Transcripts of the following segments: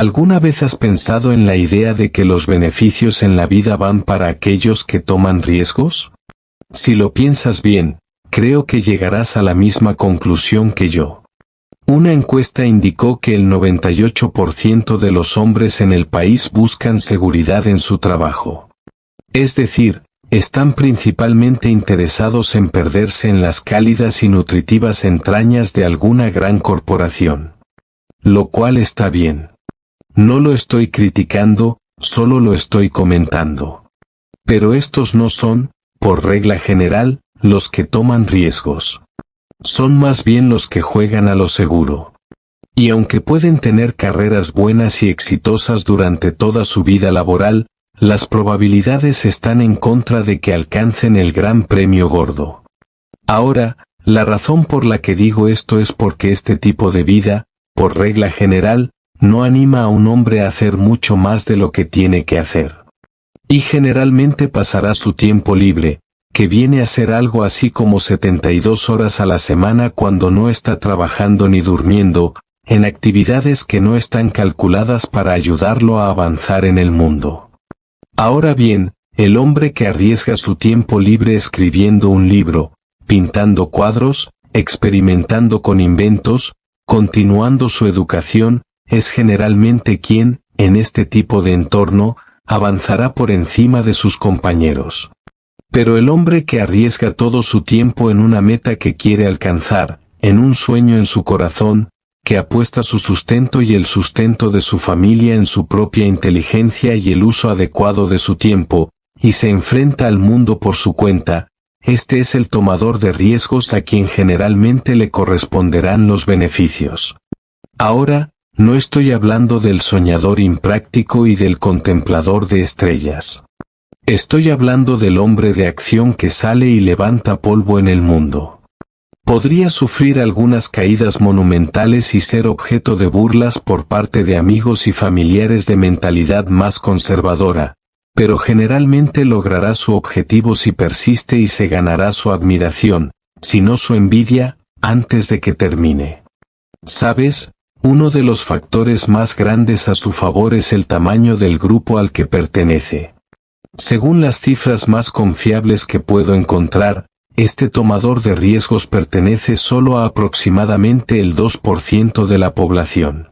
¿Alguna vez has pensado en la idea de que los beneficios en la vida van para aquellos que toman riesgos? Si lo piensas bien, creo que llegarás a la misma conclusión que yo. Una encuesta indicó que el 98% de los hombres en el país buscan seguridad en su trabajo. Es decir, están principalmente interesados en perderse en las cálidas y nutritivas entrañas de alguna gran corporación. Lo cual está bien. No lo estoy criticando, solo lo estoy comentando. Pero estos no son, por regla general, los que toman riesgos. Son más bien los que juegan a lo seguro. Y aunque pueden tener carreras buenas y exitosas durante toda su vida laboral, las probabilidades están en contra de que alcancen el gran premio gordo. Ahora, la razón por la que digo esto es porque este tipo de vida, por regla general, no anima a un hombre a hacer mucho más de lo que tiene que hacer. Y generalmente pasará su tiempo libre, que viene a ser algo así como 72 horas a la semana cuando no está trabajando ni durmiendo, en actividades que no están calculadas para ayudarlo a avanzar en el mundo. Ahora bien, el hombre que arriesga su tiempo libre escribiendo un libro, pintando cuadros, experimentando con inventos, continuando su educación, es generalmente quien, en este tipo de entorno, avanzará por encima de sus compañeros. Pero el hombre que arriesga todo su tiempo en una meta que quiere alcanzar, en un sueño en su corazón, que apuesta su sustento y el sustento de su familia en su propia inteligencia y el uso adecuado de su tiempo, y se enfrenta al mundo por su cuenta, este es el tomador de riesgos a quien generalmente le corresponderán los beneficios. Ahora, no estoy hablando del soñador impráctico y del contemplador de estrellas. Estoy hablando del hombre de acción que sale y levanta polvo en el mundo. Podría sufrir algunas caídas monumentales y ser objeto de burlas por parte de amigos y familiares de mentalidad más conservadora, pero generalmente logrará su objetivo si persiste y se ganará su admiración, si no su envidia, antes de que termine. ¿Sabes? Uno de los factores más grandes a su favor es el tamaño del grupo al que pertenece. Según las cifras más confiables que puedo encontrar, este tomador de riesgos pertenece solo a aproximadamente el 2% de la población.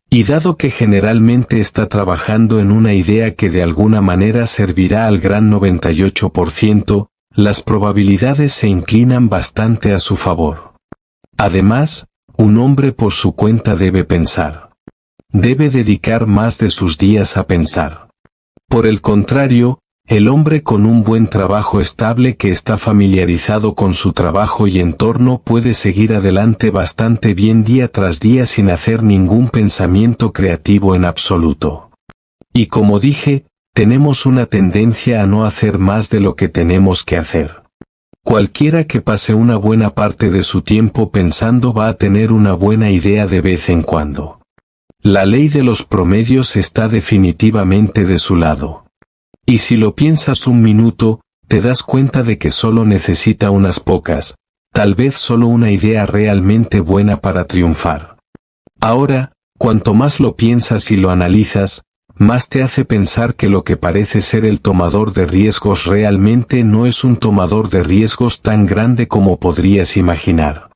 Y dado que generalmente está trabajando en una idea que de alguna manera servirá al gran 98%, las probabilidades se inclinan bastante a su favor. Además, un hombre por su cuenta debe pensar. Debe dedicar más de sus días a pensar. Por el contrario, el hombre con un buen trabajo estable que está familiarizado con su trabajo y entorno puede seguir adelante bastante bien día tras día sin hacer ningún pensamiento creativo en absoluto. Y como dije, tenemos una tendencia a no hacer más de lo que tenemos que hacer. Cualquiera que pase una buena parte de su tiempo pensando va a tener una buena idea de vez en cuando. La ley de los promedios está definitivamente de su lado. Y si lo piensas un minuto, te das cuenta de que solo necesita unas pocas, tal vez solo una idea realmente buena para triunfar. Ahora, cuanto más lo piensas y lo analizas, más te hace pensar que lo que parece ser el tomador de riesgos realmente no es un tomador de riesgos tan grande como podrías imaginar.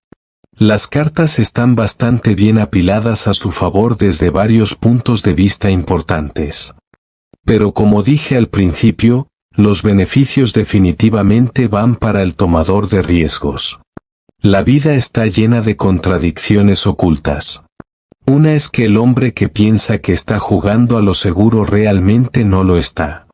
Las cartas están bastante bien apiladas a su favor desde varios puntos de vista importantes. Pero como dije al principio, los beneficios definitivamente van para el tomador de riesgos. La vida está llena de contradicciones ocultas. Una es que el hombre que piensa que está jugando a lo seguro realmente no lo está.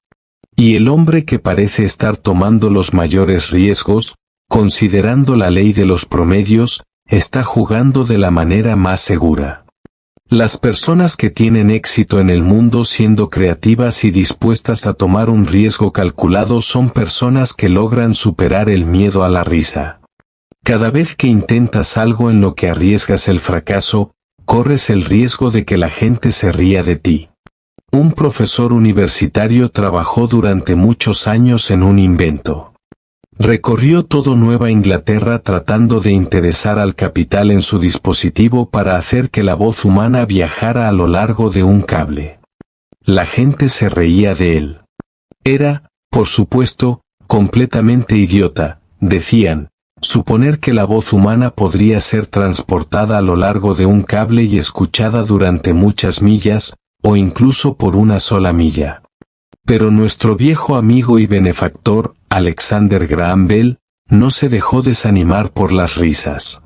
Y el hombre que parece estar tomando los mayores riesgos, considerando la ley de los promedios, está jugando de la manera más segura. Las personas que tienen éxito en el mundo siendo creativas y dispuestas a tomar un riesgo calculado son personas que logran superar el miedo a la risa. Cada vez que intentas algo en lo que arriesgas el fracaso, corres el riesgo de que la gente se ría de ti. Un profesor universitario trabajó durante muchos años en un invento. Recorrió todo Nueva Inglaterra tratando de interesar al capital en su dispositivo para hacer que la voz humana viajara a lo largo de un cable. La gente se reía de él. Era, por supuesto, completamente idiota, decían, suponer que la voz humana podría ser transportada a lo largo de un cable y escuchada durante muchas millas, o incluso por una sola milla. Pero nuestro viejo amigo y benefactor, Alexander Graham Bell, no se dejó desanimar por las risas.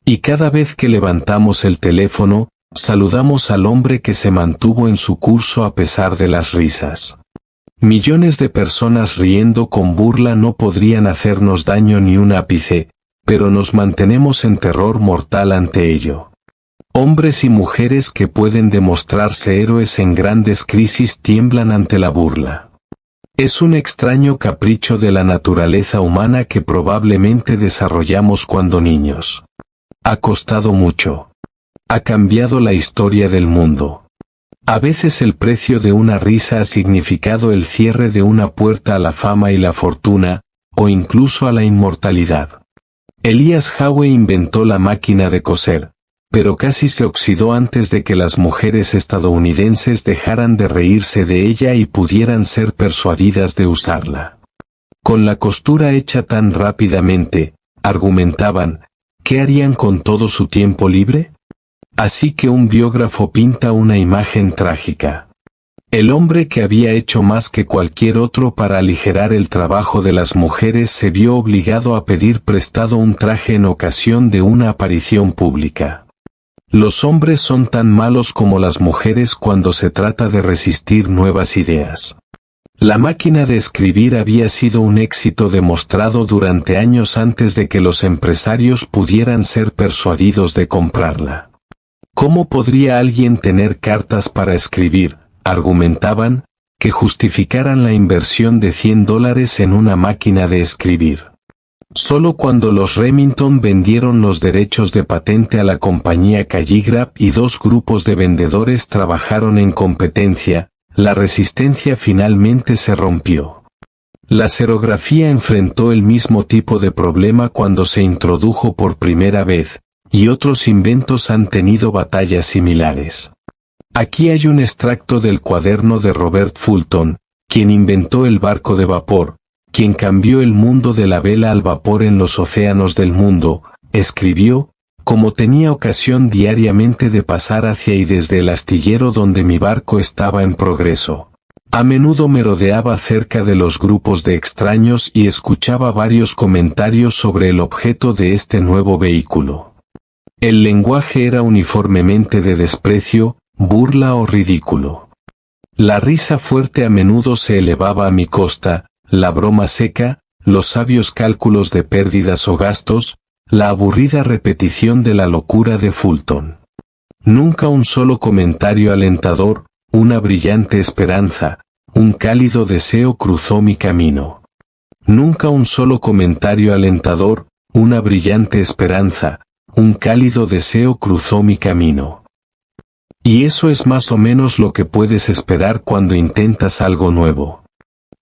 Y cada vez que levantamos el teléfono, saludamos al hombre que se mantuvo en su curso a pesar de las risas. Millones de personas riendo con burla no podrían hacernos daño ni un ápice, pero nos mantenemos en terror mortal ante ello. Hombres y mujeres que pueden demostrarse héroes en grandes crisis tiemblan ante la burla. Es un extraño capricho de la naturaleza humana que probablemente desarrollamos cuando niños. Ha costado mucho. Ha cambiado la historia del mundo. A veces el precio de una risa ha significado el cierre de una puerta a la fama y la fortuna, o incluso a la inmortalidad. Elias Howe inventó la máquina de coser, pero casi se oxidó antes de que las mujeres estadounidenses dejaran de reírse de ella y pudieran ser persuadidas de usarla. Con la costura hecha tan rápidamente, argumentaban, ¿qué harían con todo su tiempo libre? Así que un biógrafo pinta una imagen trágica. El hombre que había hecho más que cualquier otro para aligerar el trabajo de las mujeres se vio obligado a pedir prestado un traje en ocasión de una aparición pública. Los hombres son tan malos como las mujeres cuando se trata de resistir nuevas ideas. La máquina de escribir había sido un éxito demostrado durante años antes de que los empresarios pudieran ser persuadidos de comprarla. ¿Cómo podría alguien tener cartas para escribir, argumentaban, que justificaran la inversión de $100 en una máquina de escribir? Solo cuando los Remington vendieron los derechos de patente a la compañía Calligraph y dos grupos de vendedores trabajaron en competencia, la resistencia finalmente se rompió. La serigrafía enfrentó el mismo tipo de problema cuando se introdujo por primera vez, y otros inventos han tenido batallas similares. Aquí hay un extracto del cuaderno de Robert Fulton, quien inventó el barco de vapor, quien cambió el mundo de la vela al vapor en los océanos del mundo. Escribió, como tenía ocasión diariamente de pasar hacia y desde el astillero donde mi barco estaba en progreso. A menudo merodeaba cerca de los grupos de extraños y escuchaba varios comentarios sobre el objeto de este nuevo vehículo. El lenguaje era uniformemente de desprecio, burla o ridículo. La risa fuerte a menudo se elevaba a mi costa, la broma seca, los sabios cálculos de pérdidas o gastos, la aburrida repetición de la locura de Fulton. Nunca un solo comentario alentador, una brillante esperanza, un cálido deseo cruzó mi camino. Nunca un solo comentario alentador, una brillante esperanza, un cálido deseo cruzó mi camino. Y eso es más o menos lo que puedes esperar cuando intentas algo nuevo.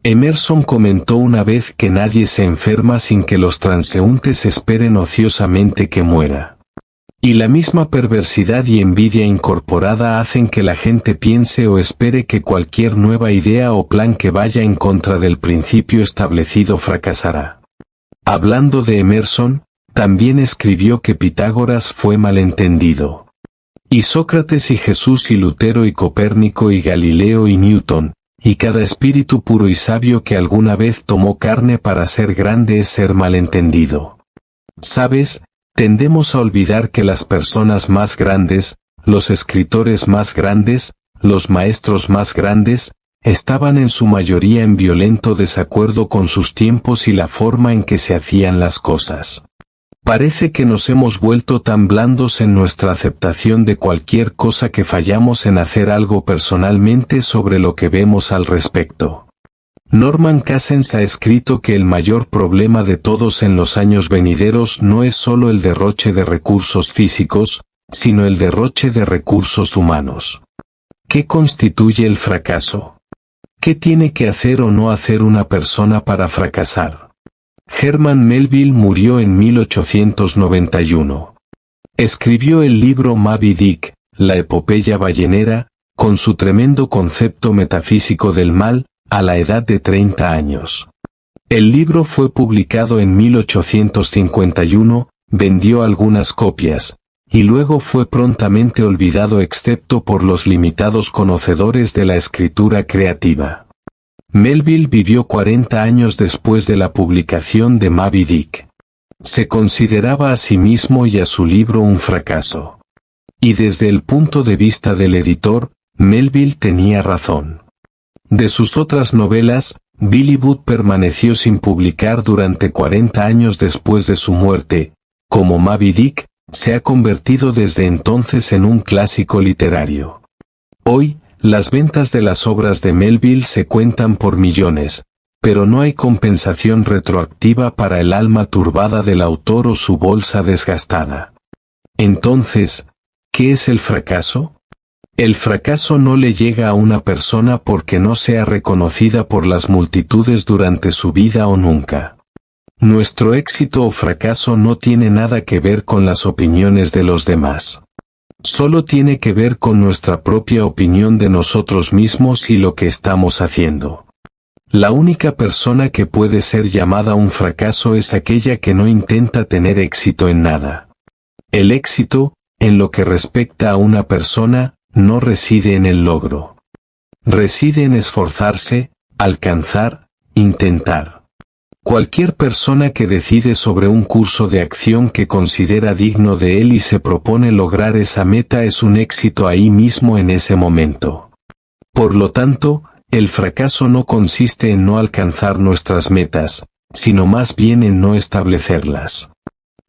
Emerson comentó una vez que nadie se enferma sin que los transeúntes esperen ociosamente que muera. Y la misma perversidad y envidia incorporada hacen que la gente piense o espere que cualquier nueva idea o plan que vaya en contra del principio establecido fracasará. Hablando de Emerson, también escribió que Pitágoras fue malentendido. Y Sócrates y Jesús y Lutero y Copérnico y Galileo y Newton, y cada espíritu puro y sabio que alguna vez tomó carne para ser grande es ser malentendido. ¿Sabes? Tendemos a olvidar que las personas más grandes, los escritores más grandes, los maestros más grandes, estaban en su mayoría en violento desacuerdo con sus tiempos y la forma en que se hacían las cosas. Parece que nos hemos vuelto tan blandos en nuestra aceptación de cualquier cosa que fallamos en hacer algo personalmente sobre lo que vemos al respecto. Norman Cousins ha escrito que el mayor problema de todos en los años venideros no es solo el derroche de recursos físicos, sino el derroche de recursos humanos. ¿Qué constituye el fracaso? ¿Qué tiene que hacer o no hacer una persona para fracasar? Herman Melville murió en 1891. Escribió el libro Moby Dick, la epopeya ballenera, con su tremendo concepto metafísico del mal, a la edad de 30 años. El libro fue publicado en 1851, vendió algunas copias, y luego fue prontamente olvidado excepto por los limitados conocedores de la escritura creativa. Melville vivió 40 años después de la publicación de Moby Dick. Se consideraba a sí mismo y a su libro un fracaso. Y desde el punto de vista del editor, Melville tenía razón. De sus otras novelas, Billy Budd permaneció sin publicar durante 40 años después de su muerte. Como Moby Dick, se ha convertido desde entonces en un clásico literario. Hoy, las ventas de las obras de Melville se cuentan por millones, pero no hay compensación retroactiva para el alma turbada del autor o su bolsa desgastada. Entonces, ¿qué es el fracaso? El fracaso no le llega a una persona porque no sea reconocida por las multitudes durante su vida o nunca. Nuestro éxito o fracaso no tiene nada que ver con las opiniones de los demás. Solo tiene que ver con nuestra propia opinión de nosotros mismos y lo que estamos haciendo. La única persona que puede ser llamada un fracaso es aquella que no intenta tener éxito en nada. El éxito, en lo que respecta a una persona, no reside en el logro. Reside en esforzarse, alcanzar, intentar. Cualquier persona que decide sobre un curso de acción que considera digno de él y se propone lograr esa meta es un éxito ahí mismo en ese momento. Por lo tanto, el fracaso no consiste en no alcanzar nuestras metas, sino más bien en no establecerlas.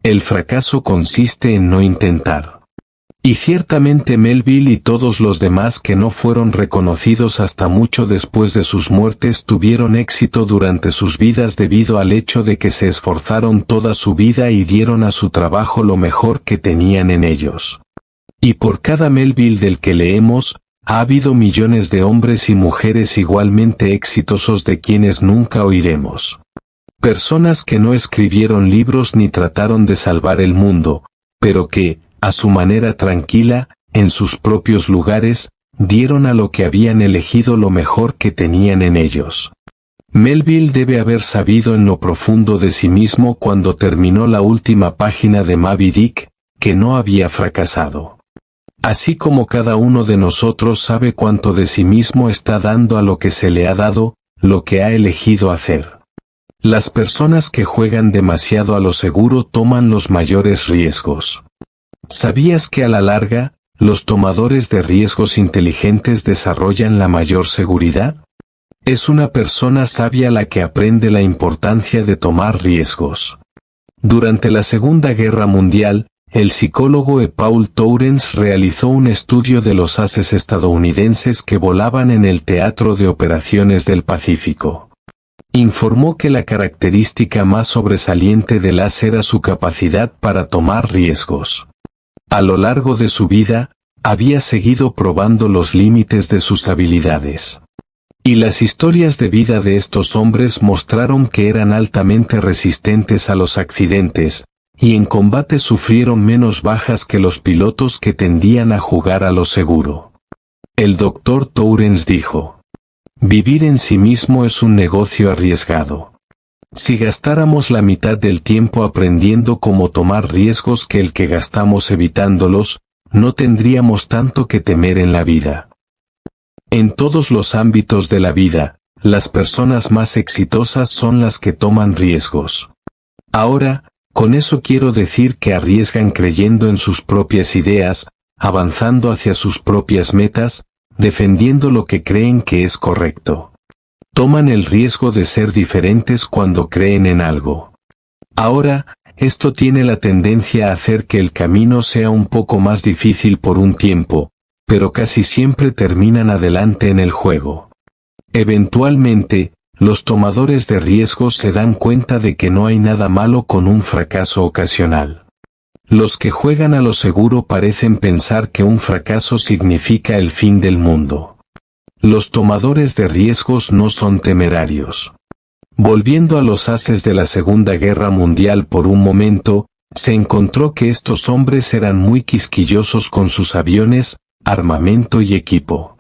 El fracaso consiste en no intentar. Y ciertamente Melville y todos los demás que no fueron reconocidos hasta mucho después de sus muertes tuvieron éxito durante sus vidas debido al hecho de que se esforzaron toda su vida y dieron a su trabajo lo mejor que tenían en ellos. Y por cada Melville del que leemos, ha habido millones de hombres y mujeres igualmente exitosos de quienes nunca oiremos. Personas que no escribieron libros ni trataron de salvar el mundo, pero que, a su manera tranquila, en sus propios lugares, dieron a lo que habían elegido lo mejor que tenían en ellos. Melville debe haber sabido en lo profundo de sí mismo cuando terminó la última página de Moby Dick, que no había fracasado. Así como cada uno de nosotros sabe cuánto de sí mismo está dando a lo que se le ha dado, lo que ha elegido hacer. Las personas que juegan demasiado a lo seguro toman los mayores riesgos. ¿Sabías que a la larga, los tomadores de riesgos inteligentes desarrollan la mayor seguridad? Es una persona sabia la que aprende la importancia de tomar riesgos. Durante la Segunda Guerra Mundial, el psicólogo E. Paul Tourens realizó un estudio de los ases estadounidenses que volaban en el Teatro de Operaciones del Pacífico. Informó que la característica más sobresaliente del as era su capacidad para tomar riesgos. A lo largo de su vida, había seguido probando los límites de sus habilidades. Y las historias de vida de estos hombres mostraron que eran altamente resistentes a los accidentes, y en combate sufrieron menos bajas que los pilotos que tendían a jugar a lo seguro. El Dr. Tourens dijo: vivir en sí mismo es un negocio arriesgado. Si gastáramos la mitad del tiempo aprendiendo cómo tomar riesgos que el que gastamos evitándolos, no tendríamos tanto que temer en la vida. En todos los ámbitos de la vida, las personas más exitosas son las que toman riesgos. Ahora, con eso quiero decir que arriesgan creyendo en sus propias ideas, avanzando hacia sus propias metas, defendiendo lo que creen que es correcto. Toman el riesgo de ser diferentes cuando creen en algo. Ahora, esto tiene la tendencia a hacer que el camino sea un poco más difícil por un tiempo, pero casi siempre terminan adelante en el juego. Eventualmente, los tomadores de riesgos se dan cuenta de que no hay nada malo con un fracaso ocasional. Los que juegan a lo seguro parecen pensar que un fracaso significa el fin del mundo. Los tomadores de riesgos no son temerarios. Volviendo a los haces de la Segunda Guerra Mundial por un momento, se encontró que estos hombres eran muy quisquillosos con sus aviones, armamento y equipo.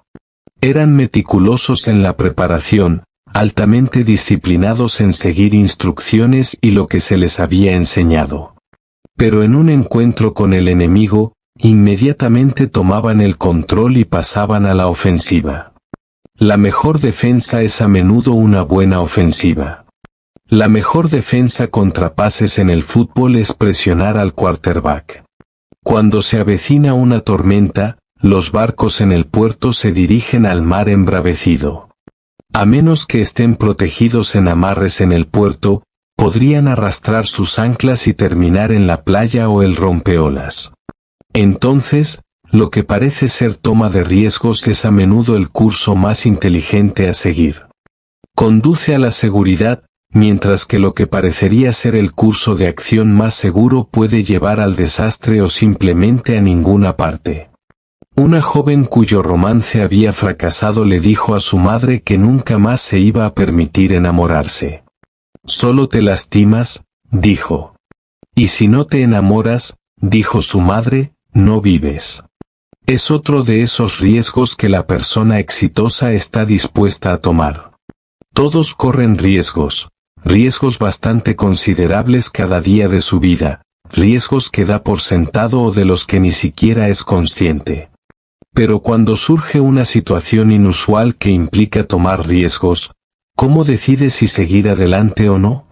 Eran meticulosos en la preparación, altamente disciplinados en seguir instrucciones y lo que se les había enseñado. Pero en un encuentro con el enemigo, inmediatamente tomaban el control y pasaban a la ofensiva. La mejor defensa es a menudo una buena ofensiva. La mejor defensa contra pases en el fútbol es presionar al quarterback. Cuando se avecina una tormenta, los barcos en el puerto se dirigen al mar embravecido. A menos que estén protegidos en amarres en el puerto, podrían arrastrar sus anclas y terminar en la playa o el rompeolas. Entonces, lo que parece ser toma de riesgos es a menudo el curso más inteligente a seguir. Conduce a la seguridad, mientras que lo que parecería ser el curso de acción más seguro puede llevar al desastre o simplemente a ninguna parte. Una joven cuyo romance había fracasado le dijo a su madre que nunca más se iba a permitir enamorarse. «Solo te lastimas», dijo. «Y si no te enamoras», dijo su madre, «no vives». Es otro de esos riesgos que la persona exitosa está dispuesta a tomar. Todos corren riesgos bastante considerables cada día de su vida, riesgos que da por sentado o de los que ni siquiera es consciente. Pero cuando surge una situación inusual que implica tomar riesgos, ¿cómo decides si seguir adelante o no?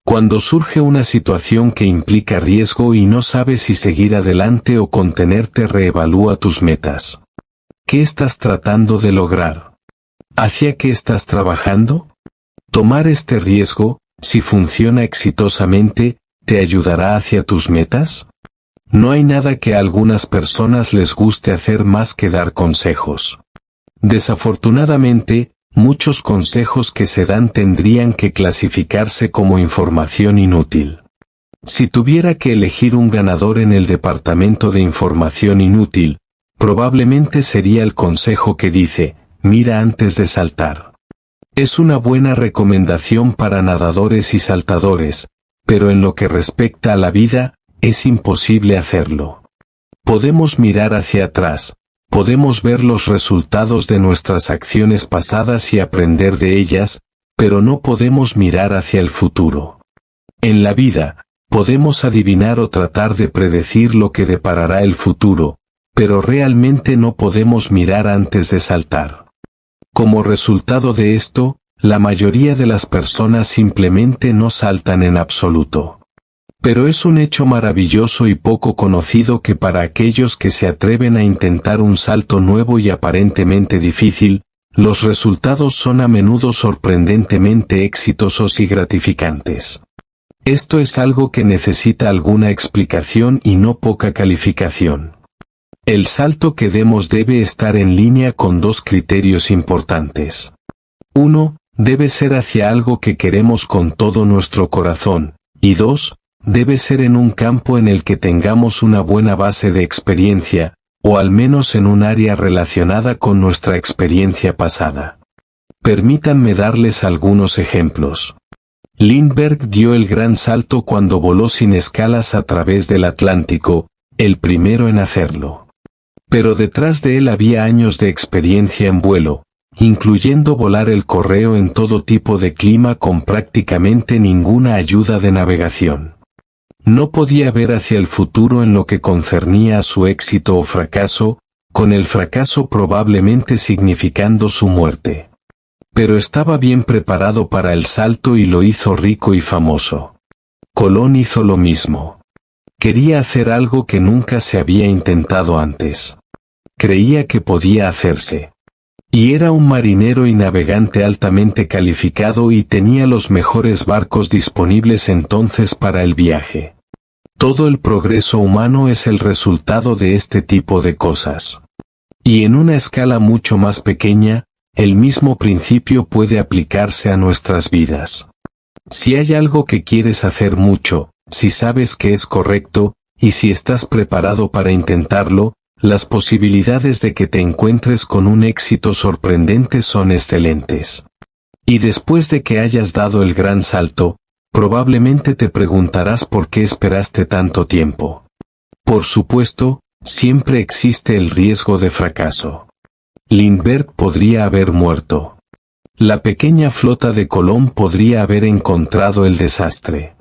Cuando surge una situación que implica riesgo y no sabes si seguir adelante o contenerte, reevalúa tus metas. ¿Qué estás tratando de lograr? ¿Hacia qué estás trabajando? Tomar este riesgo, si funciona exitosamente, ¿te ayudará hacia tus metas? No hay nada que a algunas personas les guste hacer más que dar consejos. Desafortunadamente, muchos consejos que se dan tendrían que clasificarse como información inútil. Si tuviera que elegir un ganador en el departamento de información inútil, probablemente sería el consejo que dice, mira antes de saltar. Es una buena recomendación para nadadores y saltadores, pero en lo que respecta a la vida, es imposible hacerlo. Podemos mirar hacia atrás, podemos ver los resultados de nuestras acciones pasadas y aprender de ellas, pero no podemos mirar hacia el futuro. En la vida, podemos adivinar o tratar de predecir lo que deparará el futuro, pero realmente no podemos mirar antes de saltar. Como resultado de esto, la mayoría de las personas simplemente no saltan en absoluto. Pero es un hecho maravilloso y poco conocido que para aquellos que se atreven a intentar un salto nuevo y aparentemente difícil, los resultados son a menudo sorprendentemente exitosos y gratificantes. Esto es algo que necesita alguna explicación y no poca calificación. El salto que demos debe estar en línea con dos criterios importantes. 1. Debe ser hacia algo que queremos con todo nuestro corazón, y 2. Debe ser en un campo en el que tengamos una buena base de experiencia, o al menos en un área relacionada con nuestra experiencia pasada. Permítanme darles algunos ejemplos. Lindbergh dio el gran salto cuando voló sin escalas a través del Atlántico, el primero en hacerlo. Pero detrás de él había años de experiencia en vuelo, incluyendo volar el correo en todo tipo de clima con prácticamente ninguna ayuda de navegación. No podía ver hacia el futuro en lo que concernía a su éxito o fracaso, con el fracaso probablemente significando su muerte. Pero estaba bien preparado para el salto y lo hizo rico y famoso. Colón hizo lo mismo. Quería hacer algo que nunca se había intentado antes. Creía que podía hacerse. Y era un marinero y navegante altamente calificado y tenía los mejores barcos disponibles entonces para el viaje. Todo el progreso humano es el resultado de este tipo de cosas. Y en una escala mucho más pequeña, el mismo principio puede aplicarse a nuestras vidas. Si hay algo que quieres hacer mucho, si sabes que es correcto, y si estás preparado para intentarlo, las posibilidades de que te encuentres con un éxito sorprendente son excelentes. Y después de que hayas dado el gran salto, probablemente te preguntarás por qué esperaste tanto tiempo. Por supuesto, siempre existe el riesgo de fracaso. Lindbergh podría haber muerto. La pequeña flota de Colón podría haber encontrado el desastre.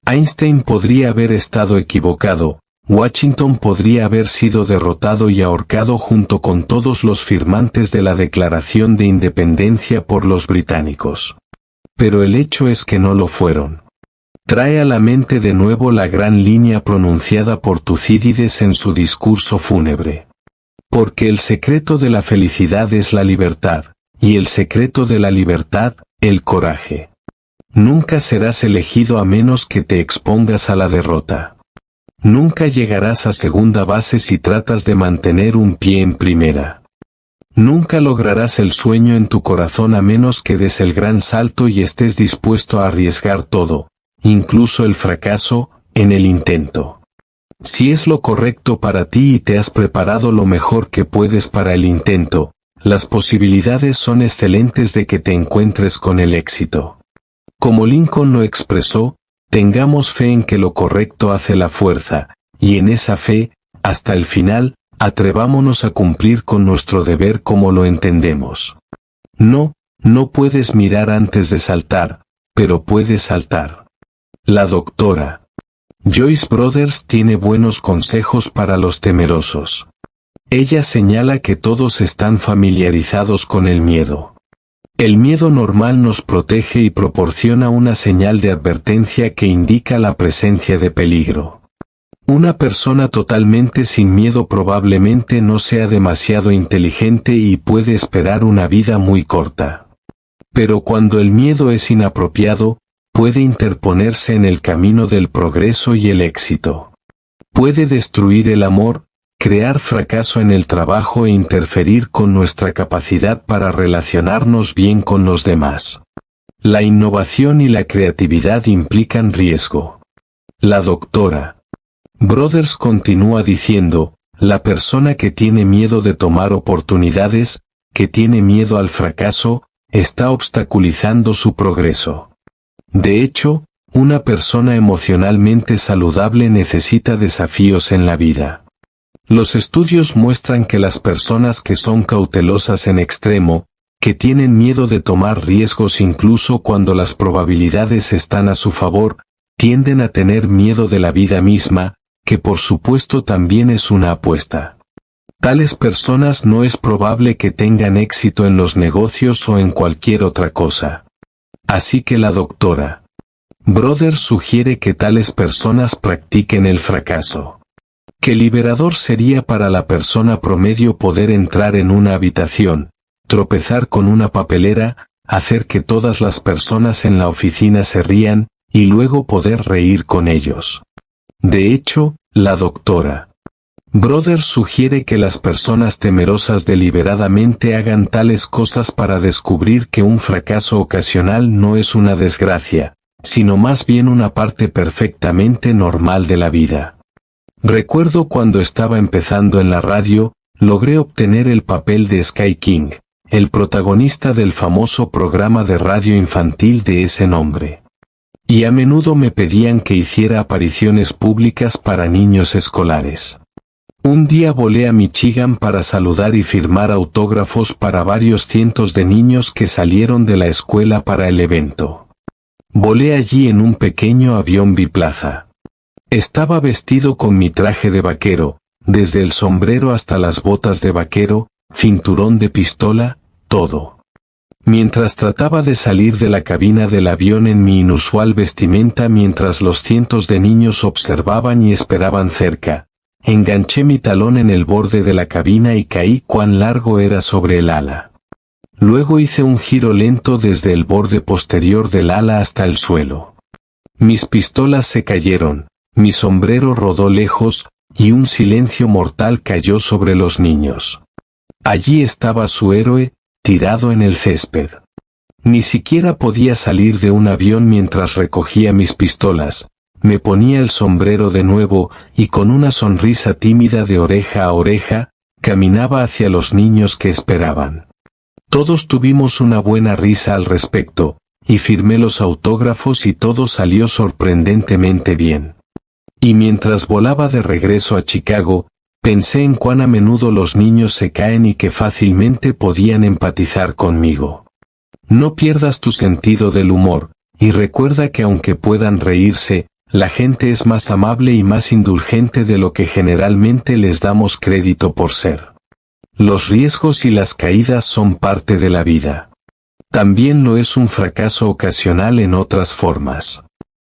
Einstein podría haber estado equivocado. Washington podría haber sido derrotado y ahorcado junto con todos los firmantes de la Declaración de Independencia por los británicos. Pero el hecho es que no lo fueron. Trae a la mente de nuevo la gran línea pronunciada por Tucídides en su discurso fúnebre. Porque el secreto de la felicidad es la libertad, y el secreto de la libertad, el coraje. Nunca serás elegido a menos que te expongas a la derrota. Nunca llegarás a segunda base si tratas de mantener un pie en primera. Nunca lograrás el sueño en tu corazón a menos que des el gran salto y estés dispuesto a arriesgar todo, incluso el fracaso, en el intento. Si es lo correcto para ti y te has preparado lo mejor que puedes para el intento, las posibilidades son excelentes de que te encuentres con el éxito. Como Lincoln lo expresó, tengamos fe en que lo correcto hace la fuerza, y en esa fe, hasta el final, atrevámonos a cumplir con nuestro deber como lo entendemos. No puedes mirar antes de saltar, pero puedes saltar. La doctora Joyce Brothers tiene buenos consejos para los temerosos. Ella señala que todos están familiarizados con el miedo. El miedo normal nos protege y proporciona una señal de advertencia que indica la presencia de peligro. Una persona totalmente sin miedo probablemente no sea demasiado inteligente y puede esperar una vida muy corta. Pero cuando el miedo es inapropiado, puede interponerse en el camino del progreso y el éxito. Puede destruir el amor, crear fracaso en el trabajo e interferir con nuestra capacidad para relacionarnos bien con los demás. La innovación y la creatividad implican riesgo. La doctora Brothers continúa diciendo, la persona que tiene miedo de tomar oportunidades, que tiene miedo al fracaso, está obstaculizando su progreso. De hecho, una persona emocionalmente saludable necesita desafíos en la vida. Los estudios muestran que las personas que son cautelosas en extremo, que tienen miedo de tomar riesgos incluso cuando las probabilidades están a su favor, tienden a tener miedo de la vida misma, que por supuesto también es una apuesta. Tales personas no es probable que tengan éxito en los negocios o en cualquier otra cosa. Así que la doctora Brothers sugiere que tales personas practiquen el fracaso. Qué liberador sería para la persona promedio poder entrar en una habitación, tropezar con una papelera, hacer que todas las personas en la oficina se rían, y luego poder reír con ellos. De hecho, la doctora Brothers sugiere que las personas temerosas deliberadamente hagan tales cosas para descubrir que un fracaso ocasional no es una desgracia, sino más bien una parte perfectamente normal de la vida. Recuerdo cuando estaba empezando en la radio, logré obtener el papel de Sky King, el protagonista del famoso programa de radio infantil de ese nombre. Y a menudo me pedían que hiciera apariciones públicas para niños escolares. Un día volé a Michigan para saludar y firmar autógrafos para varios cientos de niños que salieron de la escuela para el evento. Volé allí en un pequeño avión biplaza. Estaba vestido con mi traje de vaquero, desde el sombrero hasta las botas de vaquero, cinturón de pistola, todo. Mientras trataba de salir de la cabina del avión en mi inusual vestimenta mientras los cientos de niños observaban y esperaban cerca, enganché mi talón en el borde de la cabina y caí cuán largo era sobre el ala. Luego hice un giro lento desde el borde posterior del ala hasta el suelo. Mis pistolas se cayeron. Mi sombrero rodó lejos, y un silencio mortal cayó sobre los niños. Allí estaba su héroe, tirado en el césped. Ni siquiera podía salir de un avión mientras recogía mis pistolas, me ponía el sombrero de nuevo, y con una sonrisa tímida de oreja a oreja, caminaba hacia los niños que esperaban. Todos tuvimos una buena risa al respecto, y firmé los autógrafos y todo salió sorprendentemente bien. Y mientras volaba de regreso a Chicago, pensé en cuán a menudo los niños se caen y que fácilmente podían empatizar conmigo. No pierdas tu sentido del humor, y recuerda que aunque puedan reírse, la gente es más amable y más indulgente de lo que generalmente les damos crédito por ser. Los riesgos y las caídas son parte de la vida. También lo es un fracaso ocasional en otras formas.